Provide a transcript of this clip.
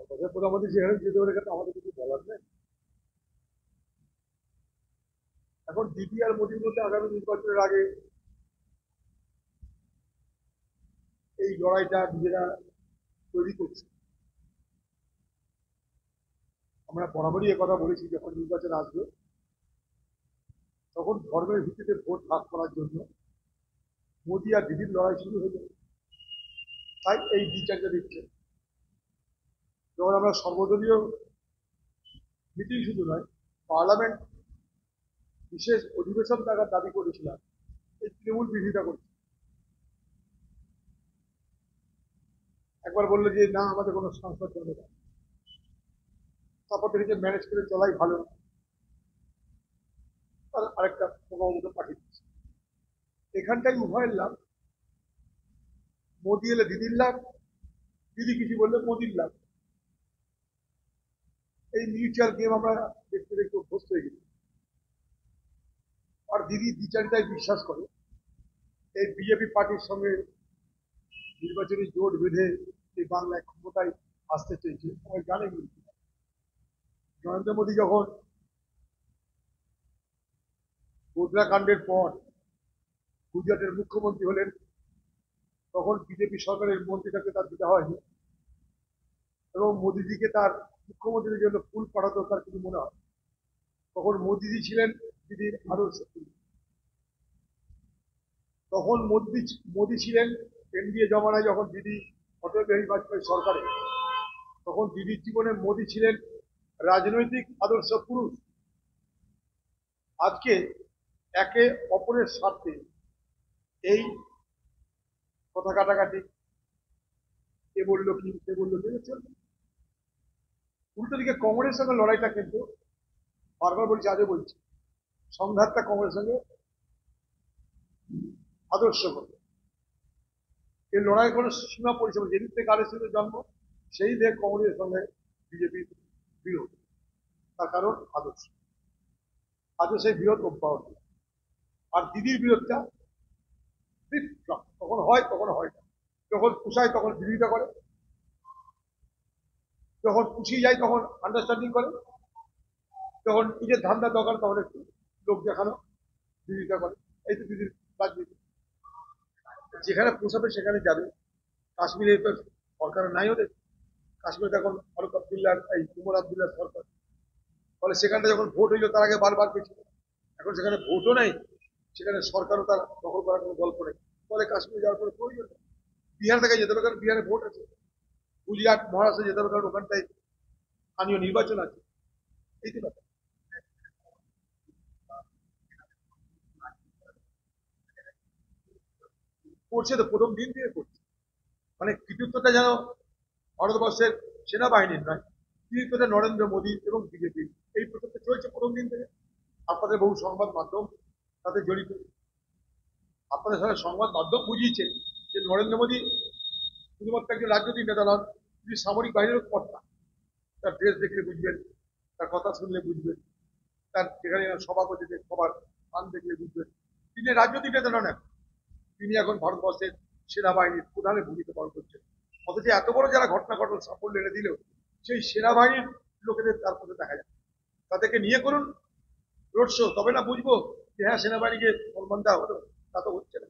প্রধানমন্ত্রী যেখানে যেতে পারে আমাদের কিছু বলার নেই। এখন দিদি আর মোদীর মধ্যে আগামী নির্বাচনের আগে এই লড়াইটা নিজেরা তৈরি করছে। আমরা বরাবরই কথা বলেছি, যখন নির্বাচন আসবে তখন ধর্মের ভিত্তিতে ভোট ভাগ করার জন্য মোদী আর দিদির লড়াই শুরু হয়ে যাবে। তাই এই বিচারটা দিচ্ছে। যখন আমরা সর্বদলীয় মিটিং শুধু নয়, পার্লামেন্ট বিশেষ অধিবেশন থাকার দাবি করেছিলাম, এই তৃণমূল বিরোধিতা করছে। একবার বললো যে না, আমাদের কোনো সংসদ চলে না, তারপর থেকে ম্যানেজ করে চলাই ভালো, আর আরেকটা প্রভাবকে পাঠিয়ে দিচ্ছে। এখানটাই উভয়ের লাভ। মোদী এলে দিদির লাভ, দিদি কিছু বললে মোদীর লাভ। এই মিউচুয়াল গেম আমরা দেখতে দেখতে অভ্যস্ত হয়ে গেছি। আর দিদি দ্বিচারিতায় বিশ্বাস করে। এই বিজেপি পার্টির সঙ্গে নির্বাচনী জোট বেঁধে এই বাংলায় ক্ষমতায় আসতে চেয়েছে, সবাই জানে। নরেন্দ্র মোদী যখন গোধরা কাণ্ডের পর গুজরাটের মুখ্যমন্ত্রী হলেন, তখন বিজেপি সরকারের মন্ত্রীটাকে তার দিতে হয়নি, এবং মোদীজিকে তার মুখ্যমন্ত্রীর জন্য ফুল পাঠাতে তার কিছু মনে হয়। তখন মোদীজি ছিলেন দিদির আদর্শ। তখন মোদী ছিলেন এনডিএ জমানায়, যখন দিদি অটল বিহারী বাজপেয়ী সরকারে, তখন দিদির জীবনে মোদী ছিলেন রাজনৈতিক আদর্শ পুরুষ। আজকে একে অপরের স্বার্থে এই কথা কাটাকাটি, কে বললো কি, কে বললো কি চলবে। উল্টো দিকে কংগ্রেসের সঙ্গে লড়াইটা কিন্তু বারবার বলছি, আজও বলছি, সংঘাতটা কংগ্রেসের সঙ্গে আদর্শ করবে। এই লড়াই কোনো সীমা পরিষেবা, যেদিন থেকে আরএসএসের জন্ম, সেই দেখ কংগ্রেসের সঙ্গে বিজেপির বিরোধ। তার কারণ আদর্শ। আজও সেই বিরোধ অব্যাহত। আর দিদির বিরোধটা তখন হয়, তখন হয় না। যখন পুষায় তখন বিরোধিতা করে, যখন পুষিয়ে যায় তখন আন্ডারস্ট্যান্ডিং করে, যখন নিজের ধান্দা দরকার তখন একটু লোক দেখানো বিরোধিতা করে। এই তো দিদির রাজনীতি। যেখানে পোষাবে সেখানে যাবে। কাশ্মীরে তো সরকার নাই ওদের। কাশ্মীরে এখন ফারুক আবদুল্লাহ, এই উমর আবদুল্লাহ সরকার। ফলে সেখানটা যখন ভোট হইলো, তার আগে বারবার পেয়েছিল। এখন সেখানে ভোটও নেই, সেখানে সরকারও তার দখল করার কোনো গল্প নেই। ফলে কাশ্মীরে যাওয়ার কোনো প্রয়োজন নেই। বিহার থেকে যেতে হবে, কারণ বিহারে ভোট আছে। গুজরাট, মহারাষ্ট্রে যেতে হবে, কারণ ওখানটায় স্থানীয় নির্বাচন আছে। এই তো ব্যাপার। করছে তো, প্রথম দিন থেকে করছে। মানে কৃতিত্বটা যেন ভারতবর্ষের সেনাবাহিনীর নয়, কৃতিত্বটা নরেন্দ্র মোদী এবং বিজেপি। এই প্রচেষ্টা চলছে প্রথম দিন থেকে। আপনাদের বহু সংবাদ মাধ্যম তাতে জড়িত। আপনাদের সাথে সংবাদ মাধ্যম বুঝিয়েছে যে নরেন্দ্র মোদী শুধুমাত্র একজন রাজনৈতিক নেতা নন, তিনি সামরিক বাহিনীর কর্তা। তার ড্রেস দেখলে বুঝবেন, তার কথা শুনলে বুঝবেন, তার যেখানে সভা করছে সবার স্থান দেখলে বুঝবেন তিনি রাজনৈতিক নেতা নন। এখন তিনি এখন ভারতবর্ষের সেনাবাহিনীর প্রধানের ভূমিকা পালন করছেন। অথচ এত বড় যারা ঘটনা ঘটল, সাফল্য এনে দিলেও সেই সেনাবাহিনীর লোকেদের তার মধ্যে দেখা যায়। তাদেরকে নিয়ে করুন রোড শো, তবে না বুঝবো যে হ্যাঁ সেনাবাহিনীকে সম্মান দেওয়া হলো। তা তো হচ্ছে না।